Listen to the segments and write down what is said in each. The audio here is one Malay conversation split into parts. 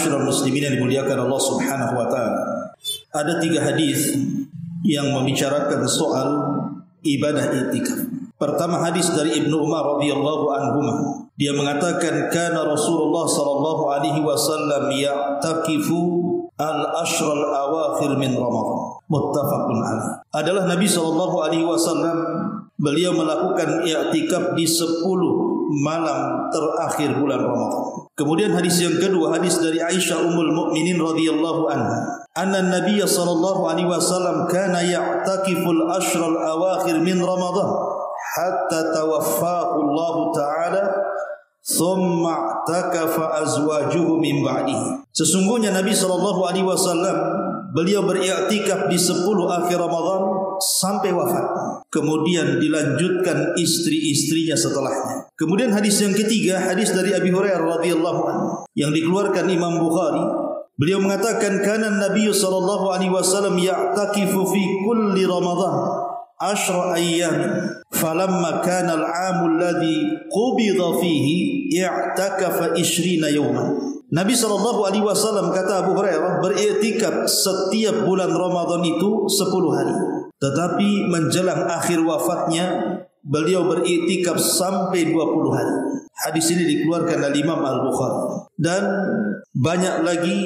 Ma'asyiral muslimin yang dimuliakan Allah Subhanahu wa taala. Ada 3 hadis yang membicarakan soal ibadah i'tikaf. Pertama, hadis dari Ibnu Umar radhiyallahu anhuma. Dia mengatakan kana Rasulullah sallallahu alaihi wasallam ya'takifu al-ashr al-awakhir min Ramadan. Muttafaqun alaih. Adalah Nabi sallallahu alaihi wasallam beliau melakukan i'tikaf di 10 malam terakhir bulan Ramadan. Kemudian hadis yang kedua, hadis dari Aisyah ummul mukminin radhiyallahu anha, anna Nabiy sallallahu alaihi wasallam kana ya'takifu al-ashr al-awakhir min Ramadan hatta tawaffahu Allah taala thumma i'takafa azwajuhu min ba'dihi. Sesungguhnya Nabi sallallahu alaihi wasallam beliau beriktikaf di 10 akhir Ramadan sampai wafat. Kemudian dilanjutkan istri-istrinya setelahnya. Kemudian hadis yang ketiga, hadis dari Abi Hurairah radhiyallahu anhu yang dikeluarkan Imam Bukhari. Beliau mengatakan kana Nabi sallallahu alaihi wasallam ya'takifu fi kulli Ramadan 10 ayyam. Falamma kana al-'am alladhi qubida fihi i'takafa 20 yawman. Nabi sallallahu alaihi wasallam, kata Abu Hurairah, beriktikaf setiap bulan Ramadan itu 10 hari. Tetapi menjelang akhir wafatnya beliau beriktikaf sampai 20 hari. Hadis ini dikeluarkan oleh Imam Al-Bukhari dan banyak lagi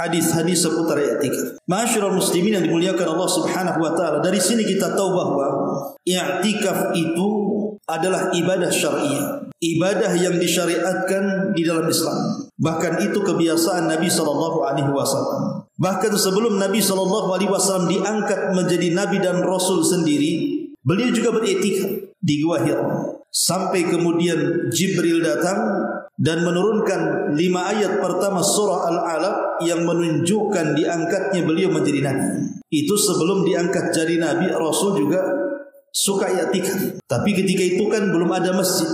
hadis-hadis seputar i'tikaf. Ma'asyiral muslimin yang dimuliakan Allah Subhanahu wa taala, dari sini kita tahu bahwa i'tikaf itu adalah ibadah syar'iyyah, ibadah yang disyariatkan di dalam Islam. Bahkan itu kebiasaan Nabi sallallahu alaihi wasallam. Bahkan sebelum Nabi sallallahu alaihi wasallam diangkat menjadi nabi dan rasul sendiri, beliau juga beriktikaf di Gua Hira. Sampai kemudian Jibril datang dan menurunkan 5 ayat pertama surah Al-Alaq yang menunjukkan diangkatnya beliau menjadi nabi. Itu sebelum diangkat jadi nabi, rasul juga suka i'tikaf. Tapi ketika itu kan belum ada masjid.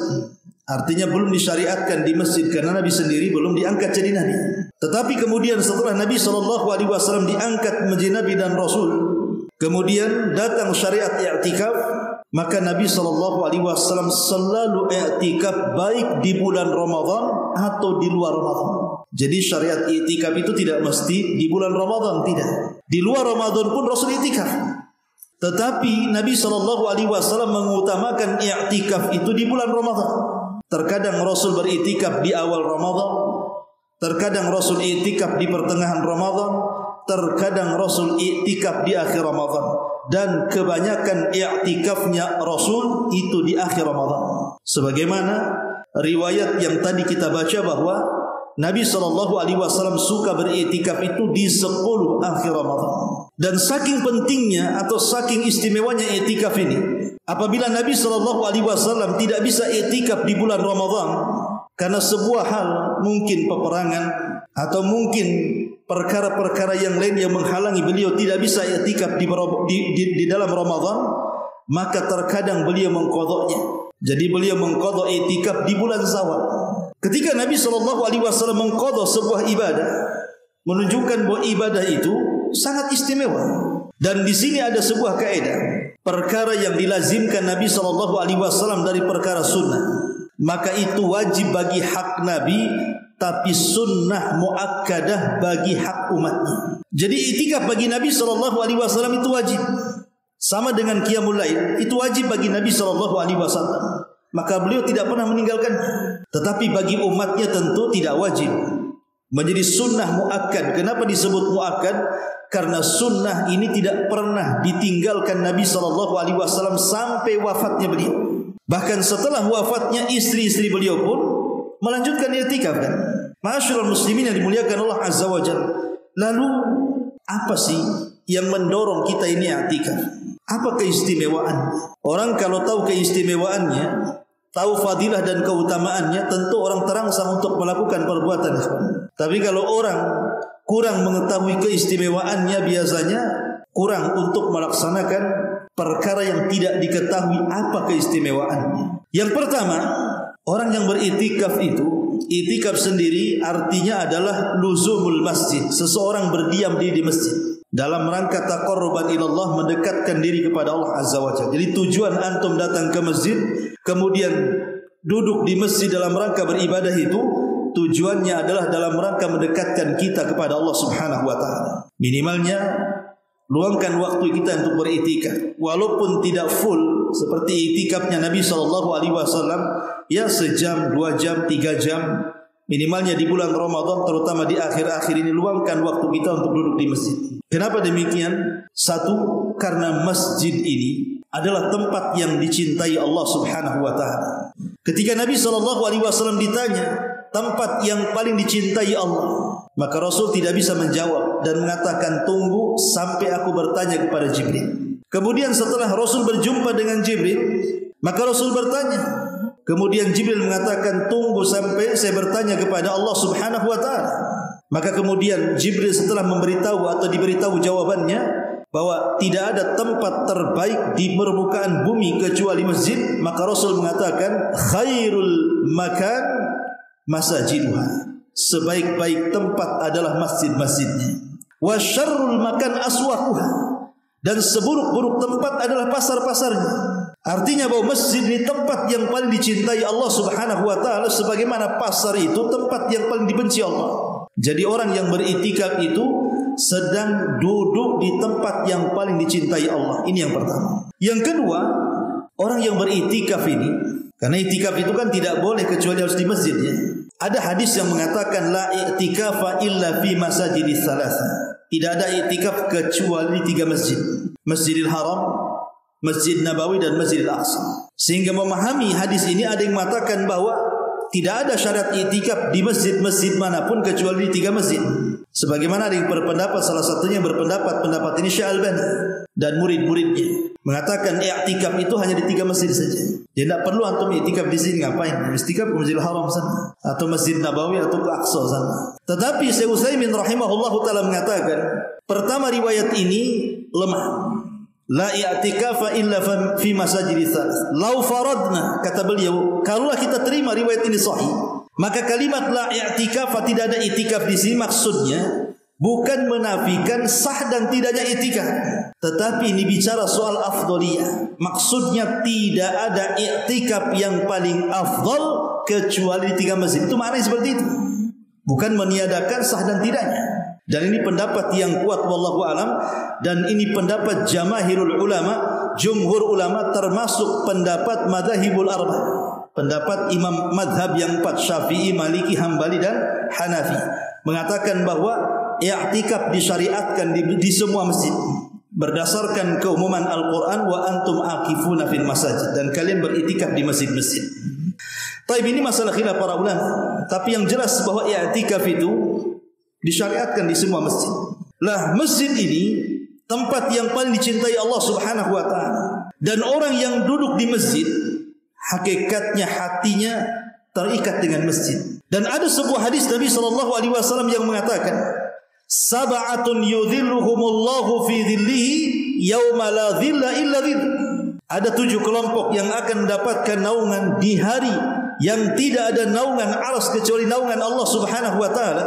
Artinya belum disyariatkan di masjid karena Nabi sendiri belum diangkat jadi nabi. Tetapi kemudian setelah Nabi SAW diangkat menjadi nabi dan rasul, kemudian datang syariat i'tikaf, maka Nabi SAW selalu i'tikaf baik di bulan Ramadan atau di luar Ramadan. Jadi syariat i'tikaf itu tidak mesti di bulan Ramadan, tidak. Di luar Ramadan pun Rasul i'tikaf. Tetapi Nabi SAW mengutamakan i'tikaf itu di bulan Ramadan. Terkadang Rasul beriktikaf di awal Ramadan, terkadang Rasul iktikaf di pertengahan Ramadan, terkadang Rasul iktikaf di akhir Ramadan, dan kebanyakan iktikafnya Rasul itu di akhir Ramadan. Sebagaimana riwayat yang tadi kita baca bahwa Nabi SAW suka beriktikaf itu di 10 akhir Ramadan. Dan saking pentingnya atau saking istimewanya iktikaf ini, apabila Nabi SAW tidak bisa iktikaf di bulan Ramadan karena sebuah hal, mungkin peperangan atau mungkin perkara-perkara yang lain yang menghalangi beliau tidak bisa iktikaf di dalam Ramadan, maka terkadang beliau mengqadha'nya. Jadi beliau mengqadha' iktikaf di bulan Syawal. Ketika Nabi SAW mengqadha' sebuah ibadah, menunjukkan bahwa ibadah itu sangat istimewa. Dan di sini ada sebuah kaidah, perkara yang dilazimkan Nabi SAW dari perkara sunnah, maka itu wajib bagi hak Nabi, tapi sunnah muakkadah bagi hak umatnya. Jadi i'tikaf bagi Nabi SAW itu wajib, sama dengan qiyamul lail itu wajib bagi Nabi SAW. Maka beliau tidak pernah meninggalkan. Tetapi bagi umatnya tentu tidak wajib, menjadi sunnah muakkad. Kenapa disebut muakkad? Karena sunnah ini tidak pernah ditinggalkan Nabi SAW sampai wafatnya beliau. Bahkan setelah wafatnya istri-istri beliau pun melanjutkan i'tikaf kan. Ma'asyiral muslimin yang dimuliakan Allah Azza wa Jalla. Lalu apa sih yang mendorong kita ini i'tikaf? Apa keistimewaannya? Orang kalau tahu keistimewaannya, tahu fadilah dan keutamaannya, tentu orang terangsang untuk melakukan perbuatan. Tapi kalau orang kurang mengetahui keistimewaannya, biasanya kurang untuk melaksanakan perkara yang tidak diketahui apa keistimewaannya. Yang pertama, orang yang beriktikaf itu, iktikaf sendiri artinya adalah luzumul masjid, seseorang berdiam diri di masjid dalam rangka taqarruban ilallah, mendekatkan diri kepada Allah Azza wa Jalla. Jadi tujuan antum datang ke masjid, kemudian duduk di masjid dalam rangka beribadah itu tujuannya adalah dalam rangka mendekatkan kita kepada Allah Subhanahu wa taala. Minimalnya luangkan waktu kita untuk beritikaf, walaupun tidak full seperti itikafnya Nabi SAW, ya sejam, 2 jam, 3 jam. Minimalnya di bulan Ramadan, terutama di akhir-akhir ini, luangkan waktu kita untuk duduk di masjid. Kenapa demikian? Satu, karena masjid ini adalah tempat yang dicintai Allah Subhanahu wa taala. Ketika Nabi SAW ditanya tempat yang paling dicintai Allah, maka Rasul tidak bisa menjawab dan mengatakan, tunggu sampai aku bertanya kepada Jibril. Kemudian setelah Rasul berjumpa dengan Jibril, maka Rasul bertanya. Kemudian Jibril mengatakan, tunggu sampai saya bertanya kepada Allah Subhanahu wa taala. Maka kemudian Jibril setelah memberitahu atau diberitahu jawabannya bahwa tidak ada tempat terbaik di permukaan bumi kecuali masjid, maka Rasul mengatakan, khairul makan masajiduha. Sebaik-baik tempat adalah masjid-masjidnya. Wa syarrul makan aswaquha. Dan seburuk-buruk tempat adalah pasar-pasarnya. Artinya bahwa masjid ini tempat yang paling dicintai Allah Subhanahu wa taala, sebagaimana pasar itu tempat yang paling dibenci Allah. Jadi orang yang beritikaf itu sedang duduk di tempat yang paling dicintai Allah. Ini yang pertama. Yang kedua, orang yang beritikaf ini, karena itikaf itu kan tidak boleh kecuali harus di masjid, ya. Ada hadis yang mengatakan la i'tikafa illa fi masajidis salasa. Tidak ada i'tikaf kecuali di 3 masjid. Masjidil Haram, Masjid Nabawi dan Masjidil Aqsa. Sehingga memahami hadis ini ada yang mengatakan bahwa tidak ada syarat i'tikaf di masjid-masjid manapun kecuali di 3 masjid. Sebagaimana ada yang berpendapat, salah satunya berpendapat pendapat ini Syekh Albani dan murid-muridnya mengatakan i'tikaf itu hanya di 3 masjid saja. Jadi tidak perlu antum i'tikaf di sini, ngapain? I'tikaf ke Masjidil Haram sana atau Masjid Nabawi atau ke Aqsa sana. Tetapi Syekh Utsaimin rahimahullahu taala mengatakan, pertama riwayat ini lemah. La i'tikafa illa fi masajidis salas. Lau faradna, kata beliau, kalaulah kita terima riwayat ini sahih, maka kalimat la i'tikafa, tidak ada i'tikaf di sini, maksudnya bukan menafikan sah dan tidaknya i'tikaf, tetapi ini bicara soal afdaliyah. Maksudnya tidak ada i'tikaf yang paling afdal kecuali di 3 masjid. Itu maknanya seperti itu. Bukan meniadakan sah dan tidaknya. Dan ini pendapat yang kuat wallahu alam, dan ini pendapat jamaahirul ulama, jumhur ulama, termasuk pendapat madzhabul arba, pendapat imam madhab yang 4, Syafi'i, Maliki, Hambali dan Hanafi, mengatakan bahwa i'tikaf disyariatkan di semua masjid berdasarkan keumuman Al-Quran, wa antum aqifuna fil masajid, dan kalian beritikaf di masjid-masjid. Taib, ini masalah khilaf para ulama, tapi yang jelas bahwa i'tikaf itu disyariatkan di semua masjid. Lah, masjid ini tempat yang paling dicintai Allah Subhanahu wa taala, dan orang yang duduk di masjid hakikatnya hatinya terikat dengan masjid. Dan ada sebuah hadis Nabi SAW yang mengatakan, sab'atun yudhilluhumullahu fi dhillihi yauma la dhilla illa dhill. Ada 7 kelompok yang akan mendapatkan naungan di hari yang tidak ada naungan aras kecuali naungan Allah Subhanahu wa taala.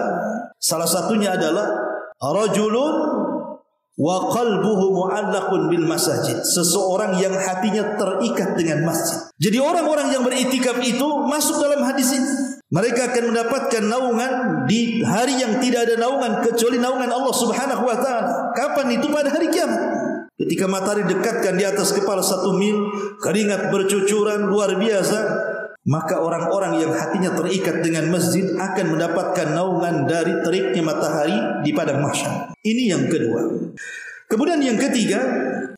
Salah satunya adalah rajulun wa qalbuhu mu'allaqun bil masajid, seseorang yang hatinya terikat dengan masjid. Jadi orang-orang yang beritikaf itu masuk dalam hadis ini. Mereka akan mendapatkan naungan di hari yang tidak ada naungan kecuali naungan Allah Subhanahu wa taala. Kapan itu? Pada hari kiamat. Ketika matahari dekatkan di atas kepala 1 mil, keringat bercucuran luar biasa, maka orang-orang yang hatinya terikat dengan masjid akan mendapatkan naungan dari teriknya matahari di padang mahsyar. Ini yang kedua. Kemudian yang ketiga,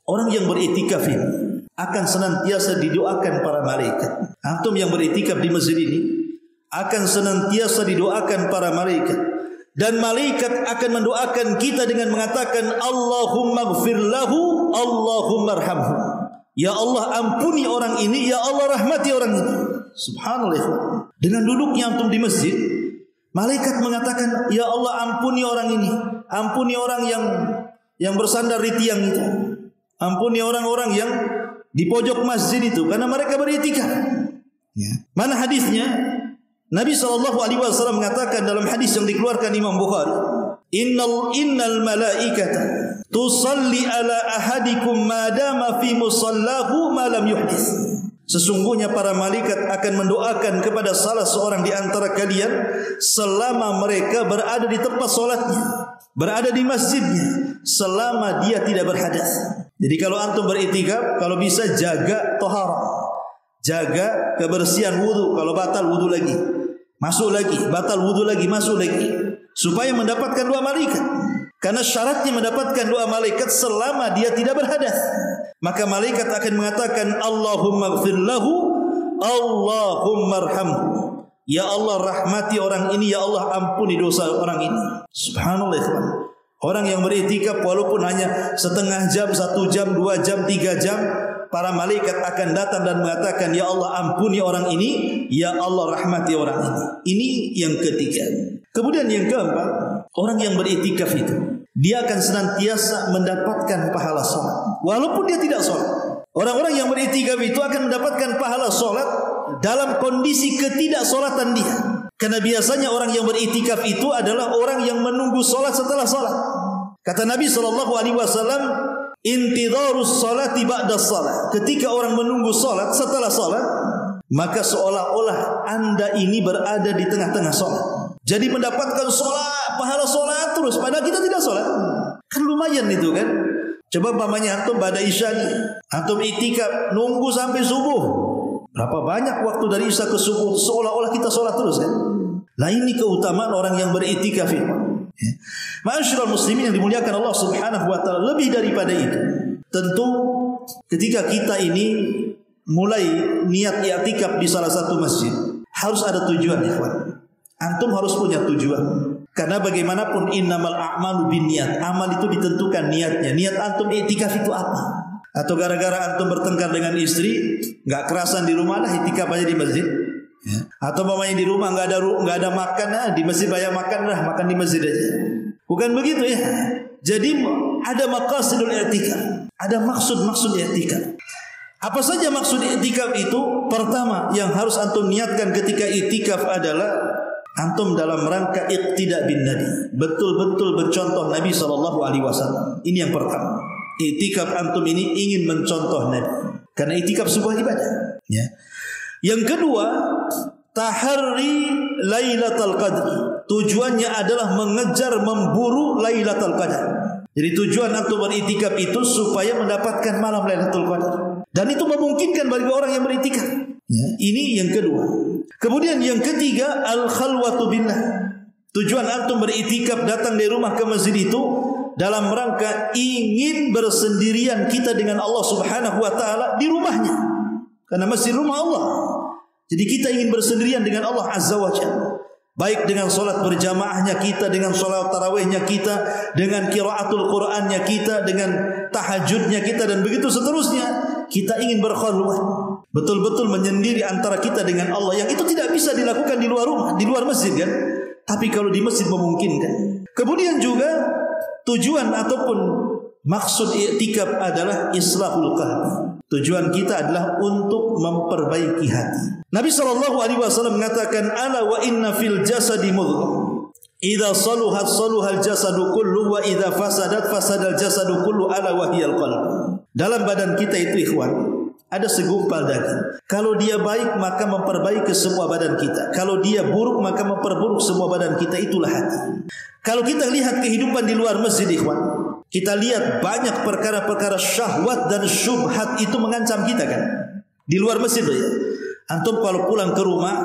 orang yang beritikaf ini akan senantiasa didoakan para malaikat. Antum yang beritikaf di masjid ini akan senantiasa didoakan para malaikat, dan malaikat akan mendoakan kita dengan mengatakan Allahumma ighfir lahu, Allahumma arhamhu. Ya Allah, ampuni orang ini, ya Allah rahmati orang ini. Subhanallah. Dengan duduknya antum di masjid, malaikat mengatakan, ya Allah ampuni orang ini, ampuni orang yang bersandar di tiang itu, ampuni orang-orang yang di pojok masjid itu, karena mereka beritikaf. Ya. Mana hadisnya? Nabi SAW mengatakan dalam hadis yang dikeluarkan Imam Bukhari, Innal malaikata tusalli ala ahadikum ma dama fi musallahu ma lam yuhdis. Sesungguhnya para malaikat akan mendoakan kepada salah seorang di antara kalian selama mereka berada di tempat solatnya, berada di masjidnya, selama dia tidak berhadas. Jadi kalau antum beriktikaf, kalau bisa jaga taharah, jaga kebersihan wudu. Kalau batal wudu lagi, masuk lagi, batal wudu lagi, masuk lagi, supaya mendapatkan doa malaikat. Karena syaratnya mendapatkan doa malaikat selama dia tidak berhadas. Maka malaikat akan mengatakan, Allahumma gfir lahu, Allahumma arhamhu. Ya Allah, rahmati orang ini, ya Allah, ampuni dosa orang ini. Subhanallah. Orang yang beriktikaf walaupun hanya setengah jam, 1 jam, 2 jam, 3 jam, para malaikat akan datang dan mengatakan, ya Allah, ampuni orang ini, ya Allah, rahmati orang ini. Ini yang ketiga. Kemudian yang keempat, orang yang beriktikaf itu dia akan senantiasa mendapatkan pahala salat walaupun dia tidak salat. Orang-orang yang beriktikaf itu akan mendapatkan pahala salat dalam kondisi ketidaksolatan dia. Karena biasanya orang yang beriktikaf itu adalah orang yang menunggu salat setelah salat. Kata Nabi SAW, intidharus salati ba'da salat. Ketika orang menunggu salat setelah salat, maka seolah-olah anda ini berada di tengah-tengah salat. Jadi mendapatkan solat, pahala solat terus, padahal kita tidak solat. Kan lumayan itu kan. Coba umpamanya antum pada isya nih, antum iktikaf nunggu sampai subuh. Berapa banyak waktu dari isya ke subuh, seolah-olah kita solat terus kan. Nah ini keutamaan orang yang beriktikaf itu. Ma'asyiral muslimin yang dimuliakan Allah Subhanahu wa taala, lebih daripada itu, tentu ketika kita ini mulai niat i'tikaf di salah satu masjid, harus ada tujuan, ikhwan. Antum harus punya tujuan. Karena bagaimanapun innamal a'malu binniyat. Amal itu ditentukan niatnya. Niat antum i'tikaf itu apa? Atau gara-gara antum bertengkar dengan istri, enggak kerasan di rumah lah, i'tikaf aja di masjid. Ya. Atau mamanya di rumah enggak ada makan, di masjid banyak makan lah, makan di masjid aja. Bukan begitu ya. Jadi ada maqasidul i'tikaf. Ada maksud-maksud i'tikaf. Apa saja maksud i'tikaf itu? Pertama yang harus antum niatkan ketika i'tikaf adalah antum dalam rangka iqtida bin Nabi, betul-betul bercontoh Nabi SAW. Ini yang pertama. I'tikaf antum ini ingin mencontoh Nabi, karena i'tikaf sebuah ibadah. Ya. Yang kedua, taharri Lailatul Qadar. Tujuannya adalah mengejar, memburu Lailatul Qadar. Jadi tujuan antum beriktikaf itu supaya mendapatkan malam Lailatul Qadar. Dan itu memungkinkan bagi orang yang beriktikaf. Ya, ini yang kedua. Kemudian yang ketiga, al-khalwatu billah. Tujuan antum beriktikaf datang dari rumah ke masjid itu dalam rangka ingin bersendirian kita dengan Allah Subhanahu wa taala di rumahnya. Karena masjid rumah Allah. Jadi kita ingin bersendirian dengan Allah Azza wa Jalla. Baik dengan solat berjamaahnya kita, dengan solat tarawihnya kita, dengan qiraatul Qur'annya kita, dengan tahajudnya kita, dan begitu seterusnya. Kita ingin berkhalwat, betul-betul menyendiri antara kita dengan Allah, yang itu tidak bisa dilakukan di luar rumah, di luar masjid kan. Tapi kalau di masjid memungkinkan. Kemudian juga tujuan ataupun maksud i'tikaf adalah islahul qalbi. Tujuan kita adalah untuk memperbaiki hati. Nabi SAW mengatakan, ala wa inna fil jasadi mudghah, idza saluhat saluhal jasadu kullu, wa idza fasadat fasadal jasadu kullu, ala wa hiyal qalb. Dalam badan kita itu, ikhwan, ada segumpal daging. Kalau dia baik maka memperbaiki semua badan kita. Kalau dia buruk maka memperburuk semua badan kita. Itulah hati. Kalau kita lihat kehidupan di luar masjid, ikhwan, kita lihat banyak perkara-perkara syahwat dan syubhat itu mengancam kita kan. Di luar masjid ya. Antum kalau pulang ke rumah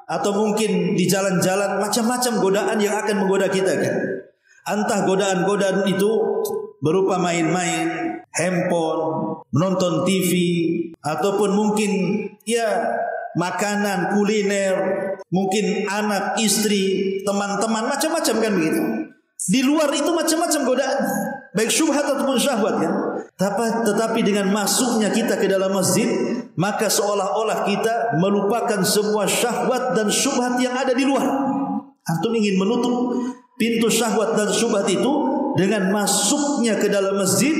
atau mungkin di jalan-jalan, macam-macam godaan yang akan menggoda kita kan. Entah godaan-godaan itu berupa main-main, handphone, menonton TV, ataupun mungkin ya makanan, kuliner, mungkin anak, istri, teman-teman, macam-macam kan begitu. Di luar itu macam-macam godaan, baik syubhat ataupun syahwat kan. Tetapi dengan masuknya kita ke dalam masjid, maka seolah-olah kita melupakan semua syahwat dan syubhat yang ada di luar. Antum ingin menutup pintu syahwat dan syubhat itu dengan masuknya ke dalam masjid.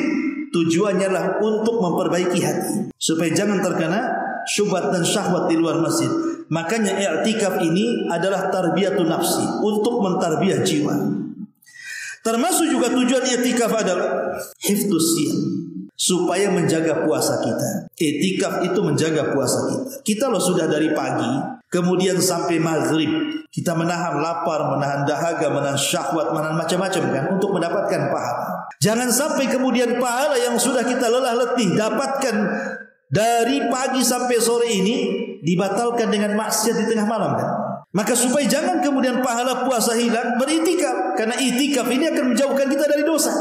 Tujuannya lah untuk memperbaiki hati supaya jangan terkena syubhat dan syahwat di luar masjid. Makanya i'tikaf ini adalah tarbiyatun nafsi, untuk mentarbiyah jiwa. Termasuk juga tujuan i'tikaf adalah hifdzus siyam, supaya menjaga puasa kita. I'tikaf itu menjaga puasa kita. Kita loh sudah dari pagi kemudian sampai maghrib, kita menahan lapar, menahan dahaga, menahan syahwat, menahan macam-macam kan untuk mendapatkan pahala. Jangan sampai kemudian pahala yang sudah kita lelah letih dapatkan dari pagi sampai sore ini dibatalkan dengan maksiat di tengah malam kan. Maka supaya jangan kemudian pahala puasa hilang, beritikaf, karena itikaf ini akan menjauhkan kita dari dosa.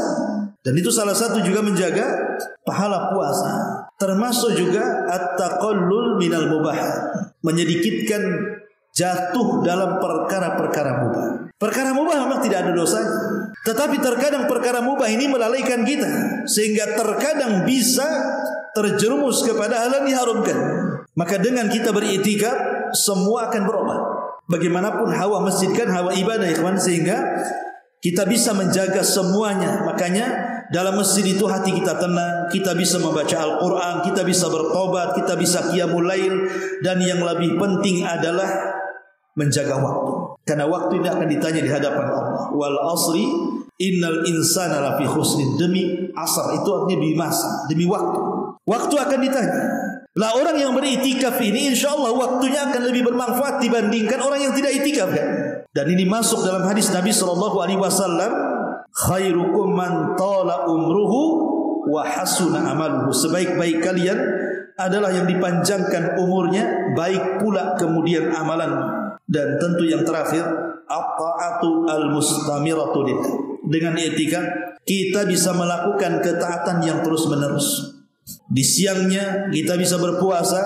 Dan itu salah satu juga menjaga pahala puasa. Termasuk juga at-taqallul minal mubahat, menyedikitkan jatuh dalam perkara-perkara mubah. Perkara mubah memang tidak ada dosa, tetapi terkadang perkara mubah ini melalaikan kita sehingga terkadang bisa terjerumus kepada hal yang diharamkan. Maka dengan kita beritikaf, semua akan berubah. Bagaimanapun hawa masjid kan hawa ibadah ya kawan, sehingga kita bisa menjaga semuanya. Makanya dalam masjid itu hati kita tenang, kita bisa membaca Al-Quran, kita bisa bertobat, kita bisa qiyamul lail, dan yang lebih penting adalah menjaga waktu. Karena waktu ini akan ditanya di hadapan Allah. Wal asri innal insana lafi khusrin. Demi asar itu artinya demi masa, demi waktu. Waktu akan ditanya. Lah orang yang beritikaf ini insyaallah waktunya akan lebih bermanfaat dibandingkan orang yang tidak itikaf kan. Dan ini masuk dalam hadis Nabi SAW, khairukum man tala umruhu wa hasuna amaluhu. Sebaik-baik kalian adalah yang dipanjangkan umurnya, baik pula kemudian amalannya. Dan tentu yang terakhir, at-ta'atu al-mustamiratu lillah. Dengan i'tikaf kita bisa melakukan ketaatan yang terus-menerus. Di siangnya kita bisa berpuasa,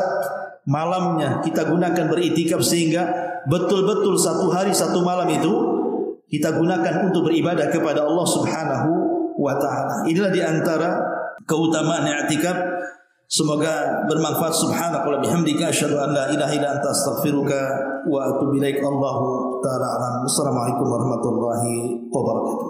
malamnya kita gunakan beritikaf sehingga betul-betul satu hari satu malam itu kita gunakan untuk beribadah kepada Allah Subhanahu wa taala. Inilah di antara keutamaan i'tikaf. Semoga bermanfaat. Subhanaka wa bihamdika asyhadu an la ilaha illa anta astaghfiruka wa atubu ilaik. Allahu taala alam. Assalamualaikum warahmatullahi wabarakatuh.